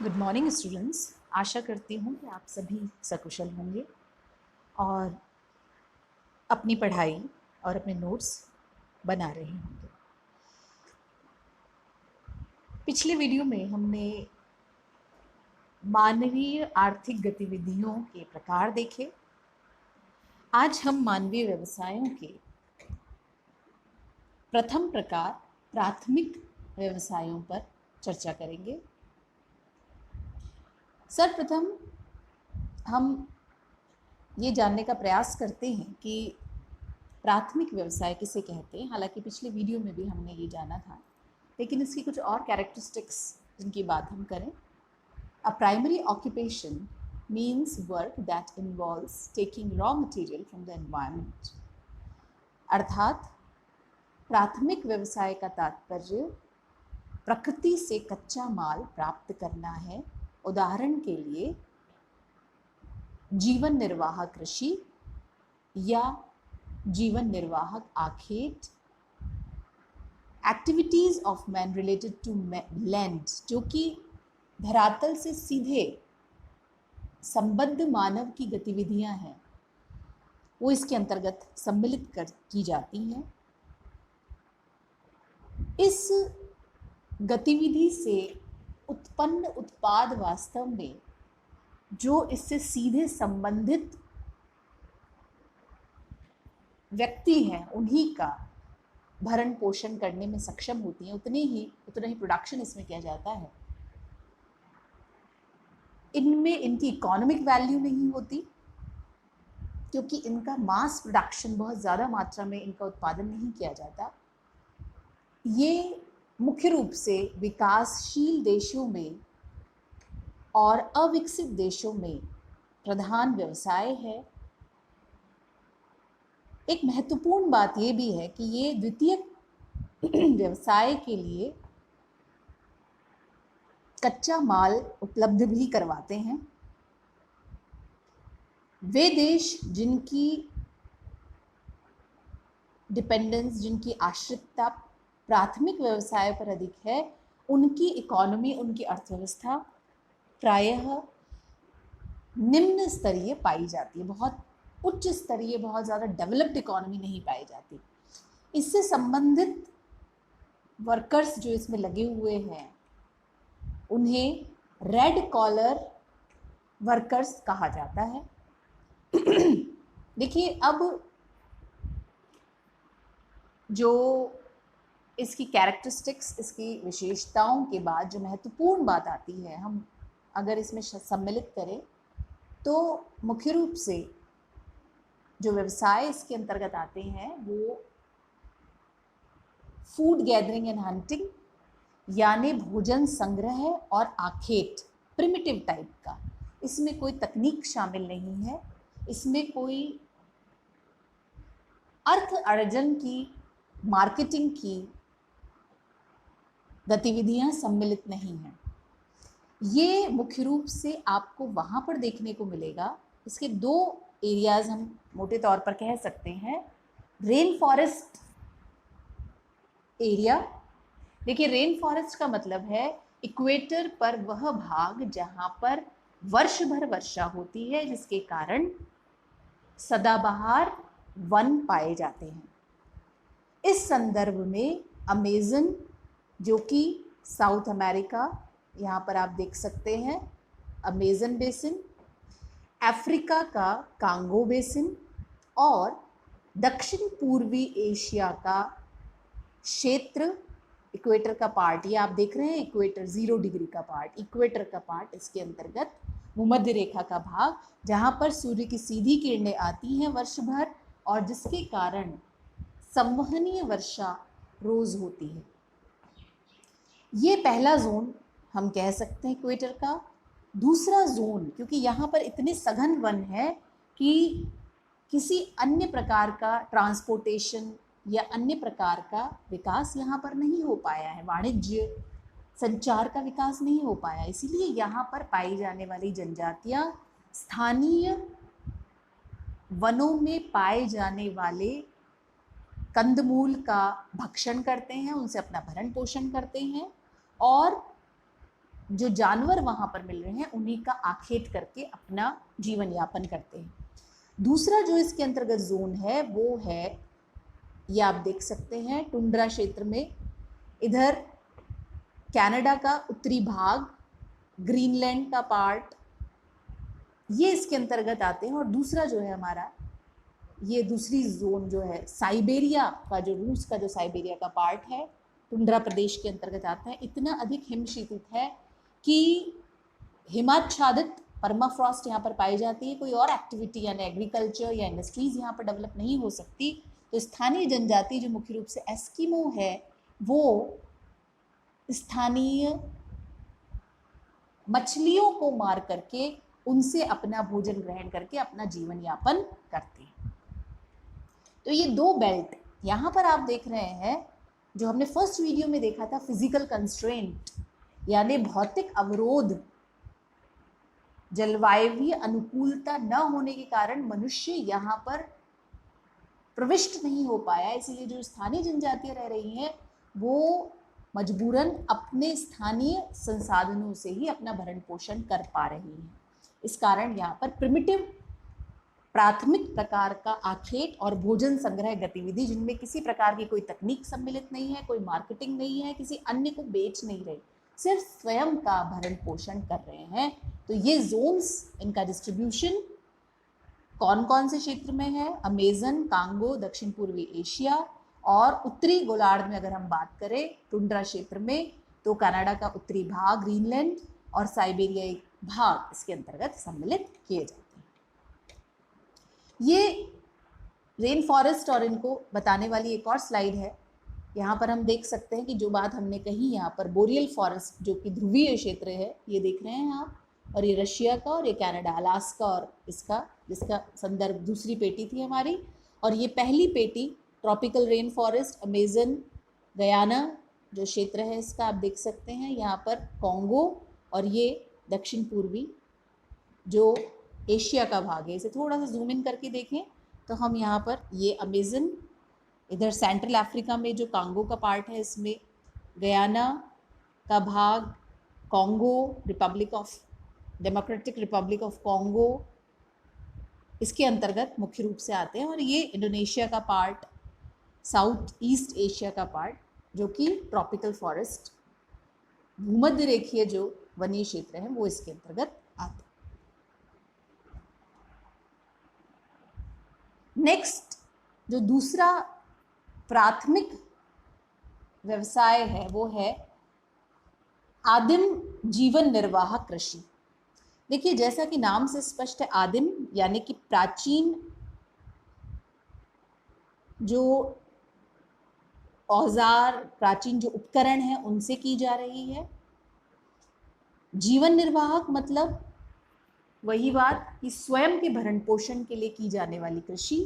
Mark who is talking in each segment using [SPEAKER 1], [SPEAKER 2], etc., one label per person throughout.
[SPEAKER 1] Good morning students. आशा करती हूँ कि आप सभी सकुशल होंगे और अपनी पढ़ाई और अपने नोट्स बना रहे होंगे। पिछले वीडियो में हमने मानवीय आर्थिक गतिविधियों के प्रकार देखे। आज हम मानवीय व्यवसायों के प्रथम प्रकार प्राथमिक व्यवसायों पर चर्चा करेंगे। सर्वप्रथम हम ये जानने का प्रयास करते हैं कि प्राथमिक व्यवसाय किसे कहते हैं। हालांकि पिछले वीडियो में भी हमने ये जाना था, लेकिन इसकी कुछ और कैरेक्टरिस्टिक्स जिनकी बात हम करें। A primary occupation means work that involves taking raw material from the environment. अर्थात प्राथमिक व्यवसाय का तात्पर्य प्रकृति से कच्चा माल प्राप्त करना है। उदाहरण के लिए जीवन निर्वाह कृषि या जीवन निर्वाहक आखेट। Activities of man related to land, जो कि धरातल से सीधे संबद्ध मानव की गतिविधियां हैं, वो इसके अंतर्गत सम्मिलित की जाती हैं। इस गतिविधि से उत्पन्न उत्पाद वास्तव में जो इससे सीधे संबंधित व्यक्ति हैं उन्हीं का भरण पोषण करने में सक्षम होती हैं। उतना ही प्रोडक्शन इसमें किया जाता है। इनमें इनकी इकोनॉमिक वैल्यू नहीं होती, क्योंकि इनका मास प्रोडक्शन, बहुत ज़्यादा मात्रा में इनका उत्पादन नहीं किया जाता। ये मुख्य रूप से विकासशील देशों में और अविकसित देशों में प्रधान व्यवसाय है। एक महत्वपूर्ण बात ये भी है कि ये द्वितीयक व्यवसाय के लिए कच्चा माल उपलब्ध भी करवाते हैं। वे देश जिनकी डिपेंडेंस, जिनकी आश्रितता प्राथमिक व्यवसाय पर अधिक है, उनकी इकोनॉमी, उनकी अर्थव्यवस्था प्रायः निम्न स्तरीय पाई जाती है। बहुत उच्च स्तरीय, बहुत ज़्यादा डेवलप्ड इकोनॉमी नहीं पाई जाती। इससे संबंधित वर्कर्स जो इसमें लगे हुए हैं उन्हें रेड कॉलर वर्कर्स कहा जाता है। देखिए, अब जो इसकी कैरेक्टरिस्टिक्स, इसकी विशेषताओं के बाद जो महत्वपूर्ण बात आती है, हम अगर इसमें सम्मिलित करें तो मुख्य रूप से जो व्यवसाय इसके अंतर्गत आते हैं वो फूड गैदरिंग एंड हंटिंग, यानी भोजन संग्रह और आखेट, प्रिमिटिव टाइप का। इसमें कोई तकनीक शामिल नहीं है, इसमें कोई अर्थ अर्जन की, मार्केटिंग की गतिविधियां सम्मिलित नहीं हैं। ये मुख्य रूप से आपको वहाँ पर देखने को मिलेगा। इसके दो एरियाज हम मोटे तौर पर कह सकते हैं। रेन फॉरेस्ट एरिया, देखिए रेन फॉरेस्ट का मतलब है इक्वेटर पर वह भाग जहाँ पर वर्ष भर वर्षा होती है, जिसके कारण सदाबहार वन पाए जाते हैं। इस संदर्भ में अमेज़न, जो कि साउथ अमेरिका, यहाँ पर आप देख सकते हैं अमेज़न बेसिन, अफ्रीका का कांगो बेसिन और दक्षिण पूर्वी एशिया का क्षेत्र, इक्वेटर का पार्ट, ये आप देख रहे हैं इक्वेटर 0 डिग्री का पार्ट, इक्वेटर का पार्ट, इसके अंतर्गत भूमध्य रेखा का भाग, जहाँ पर सूर्य की सीधी किरणें आती हैं वर्ष भर और जिसके कारण संवहनीय वर्षा रोज होती है। ये पहला जोन हम कह सकते हैं इक्वेटर का। दूसरा जोन, क्योंकि यहाँ पर इतने सघन वन है कि किसी अन्य प्रकार का ट्रांसपोर्टेशन या अन्य प्रकार का विकास यहाँ पर नहीं हो पाया है, वाणिज्य संचार का विकास नहीं हो पाया। इसीलिए यहाँ पर पाई जाने वाली जनजातियाँ स्थानीय वनों में पाए जाने वाले कंदमूल का भक्षण करते हैं, उनसे अपना भरण पोषण करते हैं और जो जानवर वहाँ पर मिल रहे हैं उन्हीं का आखेट करके अपना जीवन यापन करते हैं। दूसरा जो इसके अंतर्गत जोन है वो है, ये आप देख सकते हैं, टुंड्रा क्षेत्र में, इधर कनाडा का उत्तरी भाग, ग्रीनलैंड का पार्ट, ये इसके अंतर्गत आते हैं। और दूसरा जो है हमारा, ये दूसरी जोन जो है साइबेरिया का, जो रूस का जो साइबेरिया का पार्ट है, टुंड्रा प्रदेश के अंतर्गत आता है। इतना अधिक हिमशीतित है कि हिमाच्छादित परमाफ्रॉस्ट यहाँ पर पाई जाती है। कोई और एक्टिविटी यानी एग्रीकल्चर या इंडस्ट्रीज यहाँ पर डेवलप नहीं हो सकती। तो स्थानीय जनजाति जो मुख्य रूप से एस्किमो है, वो स्थानीय मछलियों को मार करके उनसे अपना भोजन ग्रहण करके अपना जीवन यापन करते हैं। तो ये दो बेल्ट यहाँ पर आप देख रहे हैं, जो हमने फर्स्ट वीडियो में देखा था, फिजिकल कंस्ट्रेंट यानी भौतिक अवरोध, जलवायु अनुकूलता न होने के कारण मनुष्य यहाँ पर प्रविष्ट नहीं हो पाया, इसलिए जो स्थानीय जनजातियां रह रही हैं वो मजबूरन अपने स्थानीय संसाधनों से ही अपना भरण पोषण कर पा रही हैं। इस कारण यहाँ पर प्रिमिटिव प्राथमिक प्रकार का आखेट और भोजन संग्रह गतिविधि, जिनमें किसी प्रकार की कोई तकनीक सम्मिलित नहीं है, कोई मार्केटिंग नहीं है, किसी अन्य को बेच नहीं रहे, सिर्फ स्वयं का भरण पोषण कर रहे हैं। तो ये जोन्स, इनका डिस्ट्रीब्यूशन कौन कौन से क्षेत्र में है? अमेजन, कांगो, दक्षिण पूर्वी एशिया, और उत्तरी गोलार्ध में अगर हम बात करें टुंड्रा क्षेत्र में, तो कनाडा का उत्तरी भाग, ग्रीनलैंड और साइबेरियाई भाग इसके अंतर्गत सम्मिलित किए जाते हैं। ये रेन फॉरेस्ट और इनको बताने वाली एक और स्लाइड है। यहाँ पर हम देख सकते हैं कि जो बात हमने कही, यहाँ पर बोरियल फॉरेस्ट जो कि ध्रुवीय क्षेत्र है, ये देख रहे हैं आप, और ये रशिया का और ये कनाडा, अलास्का और इसका, जिसका संदर्भ दूसरी पेटी थी हमारी। और ये पहली पेटी tropical rain forest, Amazon, Guyana जो क्षेत्र है इसका आप देख सकते हैं, यहाँ पर कॉन्गो, और ये दक्षिण पूर्वी जो एशिया का भाग है। इसे थोड़ा सा जूम इन करके देखें तो हम यहाँ पर ये अमेजन, इधर सेंट्रल अफ्रीका में जो कांगो का पार्ट है इसमें गयाना का भाग, Congo, Republic of democratic Republic of Congo इसके अंतर्गत मुख्य रूप से आते हैं। और ये इंडोनेशिया का पार्ट, साउथ ईस्ट एशिया का पार्ट, जो कि ट्रॉपिकल फॉरेस्ट, भूमध्य रेखीय जो वनीय क्षेत्र हैं वो इसके अंतर्गत आते हैं। नेक्स्ट जो दूसरा प्राथमिक व्यवसाय है वो है आदिम जीवन निर्वाह कृषि। देखिए, जैसा कि नाम से स्पष्ट है, आदिम यानी कि प्राचीन जो औजार, प्राचीन जो उपकरण हैं उनसे की जा रही है। जीवन निर्वाहक मतलब वही बात कि स्वयं के भरण पोषण के लिए की जाने वाली कृषि।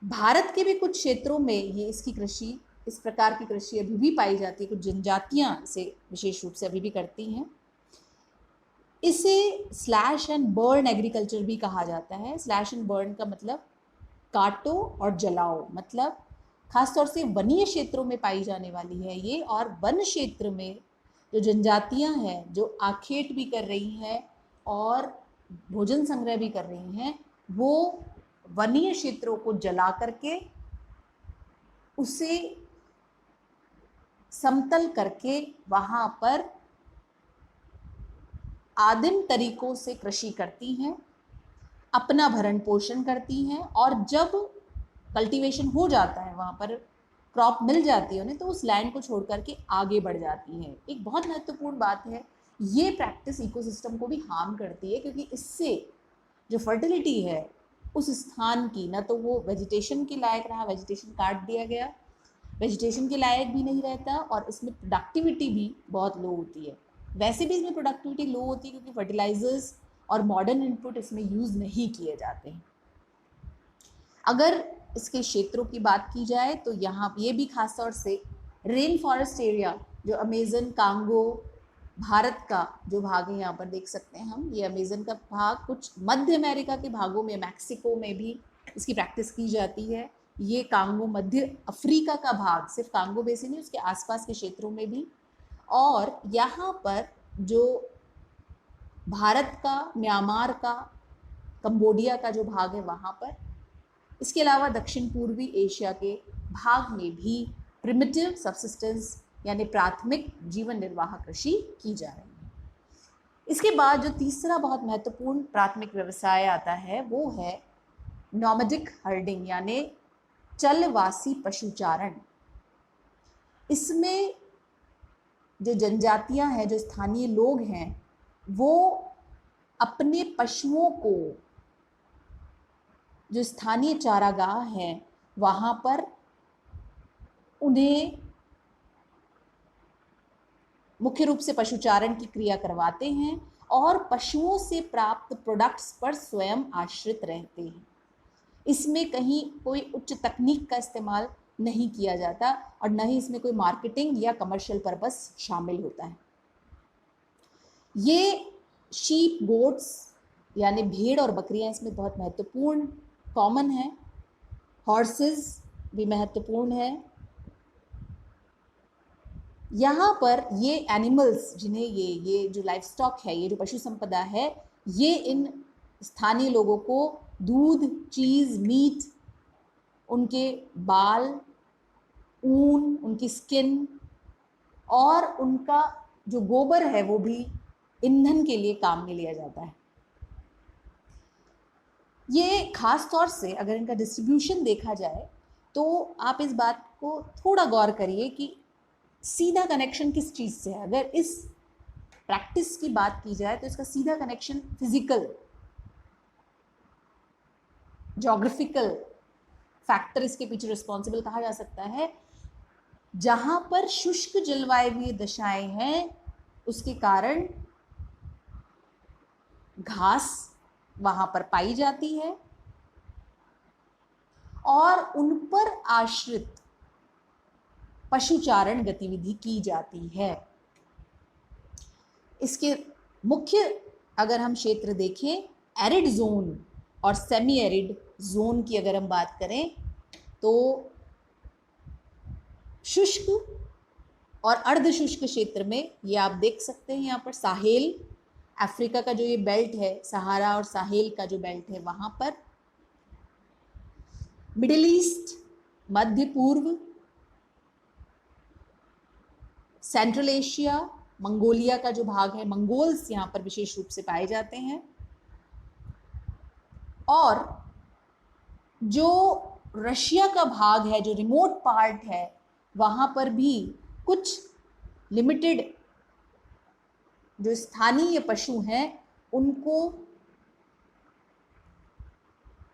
[SPEAKER 1] भारत के भी कुछ क्षेत्रों में ये इसकी कृषि, इस प्रकार की कृषि अभी भी पाई जाती है, कुछ जनजातियां इसे विशेष रूप से अभी भी करती हैं। इसे स्लैश एंड बर्न एग्रीकल्चर भी कहा जाता है। स्लैश एंड बर्न का मतलब काटो और जलाओ, मतलब खासतौर से वनीय क्षेत्रों में पाई जाने वाली है ये। और वन क्षेत्र में जो जनजातियां हैं जो आखेट भी कर रही हैं और भोजन संग्रह भी कर रही हैं, वो वनीय क्षेत्रों को जला करके उसे समतल करके वहां पर आदिम तरीकों से कृषि करती हैं, अपना भरण पोषण करती हैं, और जब कल्टीवेशन हो जाता है, वहाँ पर क्रॉप मिल जाती है उन्हें, तो उस लैंड को छोड़ करके आगे बढ़ जाती है। एक बहुत महत्वपूर्ण बात है, ये प्रैक्टिस इकोसिस्टम को भी हार्म करती है, क्योंकि इससे जो फर्टिलिटी है उस स्थान की, ना तो वो वेजिटेशन के लायक रहा, वेजिटेशन काट दिया गया, वेजिटेशन के लायक भी नहीं रहता, और इसमें प्रोडक्टिविटी भी बहुत लो होती है। वैसे भी इसमें प्रोडक्टिविटी लो होती है क्योंकि फर्टिलाइजर्स और मॉडर्न इनपुट इसमें यूज़ नहीं किए जाते हैं। अगर इसके क्षेत्रों की बात की जाए तो यहाँ ये भी खासतौर से रेन फॉरेस्ट एरिया, जो अमेजन, कांगो, भारत का जो भाग है यहाँ पर देख सकते हैं हम, ये अमेजन का भाग, कुछ मध्य अमेरिका के भागों में, मैक्सिको में भी इसकी प्रैक्टिस की जाती है। ये कांगो, मध्य अफ्रीका का भाग, सिर्फ कांगो बेसिन नहीं, उसके आसपास के क्षेत्रों में भी, और यहाँ पर जो भारत का, म्यांमार का, कंबोडिया का जो भाग है वहाँ पर, इसके अलावा दक्षिण पूर्वी एशिया के भाग में भी प्रिमिटिव सब्सिस्टेंस यानी प्राथमिक जीवन निर्वाह कृषि की जा रही है। इसके बाद जो तीसरा बहुत महत्वपूर्ण प्राथमिक व्यवसाय आता है वो है नॉमैडिक हर्डिंग यानी चलवासी पशुचारण। इसमें जो जनजातियां हैं, जो स्थानीय लोग हैं, वो अपने पशुओं को जो स्थानीय चारागाह है वहाँ पर उन्हें मुख्य रूप से पशुचारण की क्रिया करवाते हैं और पशुओं से प्राप्त प्रोडक्ट्स पर स्वयं आश्रित रहते हैं। इसमें कहीं कोई उच्च तकनीक का इस्तेमाल नहीं किया जाता और न ही इसमें कोई मार्केटिंग या कमर्शियल पर्पस शामिल होता है। ये शीप, गोट्स यानी भेड़ और बकरियां इसमें बहुत महत्वपूर्ण कॉमन है। हॉर्सेस भी महत्वपूर्ण है। यहाँ पर ये एनिमल्स जिन्हें ये जो लाइफ स्टॉक है, ये जो पशु संपदा है, ये इन स्थानीय लोगों को दूध, चीज़, मीट, उनके बाल, ऊन, उनकी स्किन और उनका जो गोबर है वो भी ईंधन के लिए काम में लिया जाता है। ये खास तौर से अगर इनका डिस्ट्रीब्यूशन देखा जाए तो आप इस बात को थोड़ा गौर करिए कि सीधा कनेक्शन किस चीज़ से है। अगर इस प्रैक्टिस की बात की जाए तो इसका सीधा कनेक्शन फिजिकल, ज्योग्राफिकल फैक्टर इसके पीछे रिस्पॉन्सिबल कहा जा सकता है। जहां पर शुष्क जलवायु दशाएं हैं उसके कारण घास वहां पर पाई जाती है और उन पर आश्रित पशुचारण गतिविधि की जाती है। इसके मुख्य अगर हम क्षेत्र देखें, एरिड जोन और सेमी एरिड जोन की अगर हम बात करें तो शुष्क और अर्धशुष्क क्षेत्र में ये आप देख सकते हैं, यहाँ पर साहेल, अफ्रीका का जो ये बेल्ट है, सहारा और साहेल का जो बेल्ट है वहाँ पर, मिडिल ईस्ट, मध्य पूर्व, सेंट्रल एशिया, मंगोलिया का जो भाग है, मंगोल्स यहाँ पर विशेष रूप से पाए जाते हैं। और जो रशिया का भाग है, जो रिमोट पार्ट है, वहाँ पर भी कुछ लिमिटेड जो स्थानीय पशु हैं उनको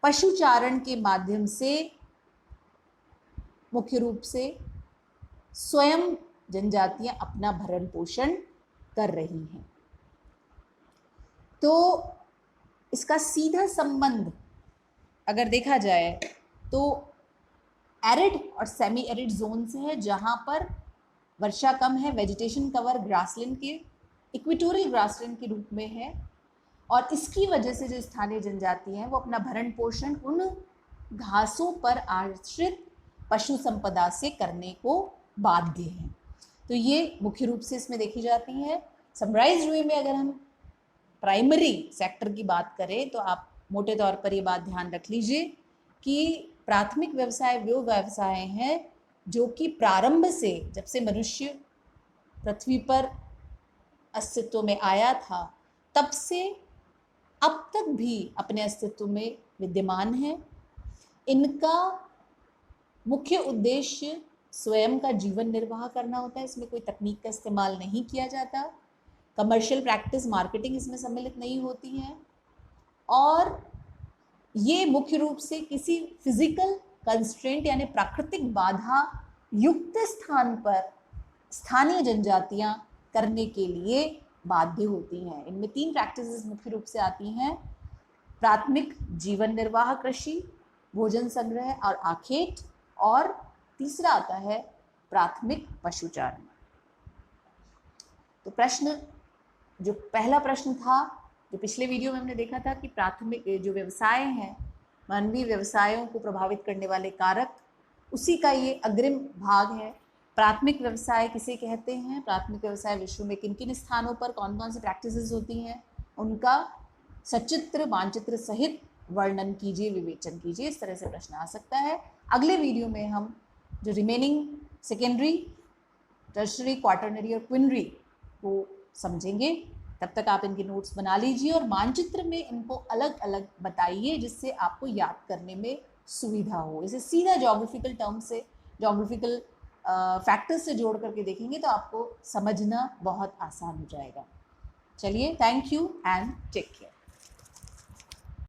[SPEAKER 1] पशुचारण के माध्यम से मुख्य रूप से स्वयं जनजातियां अपना भरण पोषण कर रही हैं। तो इसका सीधा संबंध अगर देखा जाए तो एरिड और सेमी एरिड जोन से है, जहां पर वर्षा कम है, वेजिटेशन कवर ग्रासलैंड के इक्वेटोरियल ग्रासलैंड के रूप में है और इसकी वजह से जो स्थानीय जनजाति हैं वो अपना भरण पोषण उन घासों पर आश्रित पशु संपदा से करने को बाध्य हैं। तो ये मुख्य रूप से इसमें देखी जाती है। समराइज्ड वे में अगर हम प्राइमरी सेक्टर की बात करें तो आप मोटे तौर पर ये बात ध्यान रख लीजिए कि प्राथमिक व्यवसाय वो व्यवसाय हैं जो कि प्रारंभ से, जब से मनुष्य पृथ्वी पर अस्तित्व में आया था तब से अब तक भी अपने अस्तित्व में विद्यमान है। इनका मुख्य उद्देश्य स्वयं का जीवन निर्वाह करना होता है। इसमें कोई तकनीक का इस्तेमाल नहीं किया जाता, कमर्शियल प्रैक्टिस, मार्केटिंग इसमें सम्मिलित नहीं होती है और ये मुख्य रूप से किसी फिजिकल कंस्ट्रेंट यानी प्राकृतिक बाधा युक्त स्थान पर स्थानीय जनजातियां करने के लिए बाध्य होती हैं। इनमें 3 प्रैक्टिसेस मुख्य रूप से आती हैं: प्राथमिक जीवन निर्वाह कृषि, भोजन संग्रह और आखेट, और तीसरा आता है प्राथमिक पशुचारण। तो प्रश्न, जो पहला प्रश्न था, जो पिछले वीडियो में हमने देखा था कि प्राथमिक जो व्यवसाय हैं, मानवीय व्यवसायों को प्रभावित करने वाले कारक, उसी का ये अग्रिम भाग है प्राथमिक व्यवसाय किसे कहते हैं, प्राथमिक व्यवसाय विश्व में किन किन स्थानों पर कौन कौन सी प्रैक्टिसेस होती हैं, उनका सचित्र मानचित्र सहित वर्णन कीजिए, विवेचन कीजिए। इस तरह से प्रश्न आ सकता है। अगले वीडियो में हम जो रिमेनिंग सेकेंडरी, टर्शरी, क्वार्टरनरी और क्विनरी को समझेंगे। तब तक आप इनके नोट्स बना लीजिए और मानचित्र में इनको अलग अलग बताइए, जिससे आपको याद करने में सुविधा हो। इसे सीधा ज्योग्राफिकल टर्म से, ज्योग्राफिकल फैक्टर्स से जोड़ करके देखेंगे तो आपको समझना बहुत आसान हो जाएगा। चलिए, thank you and take care.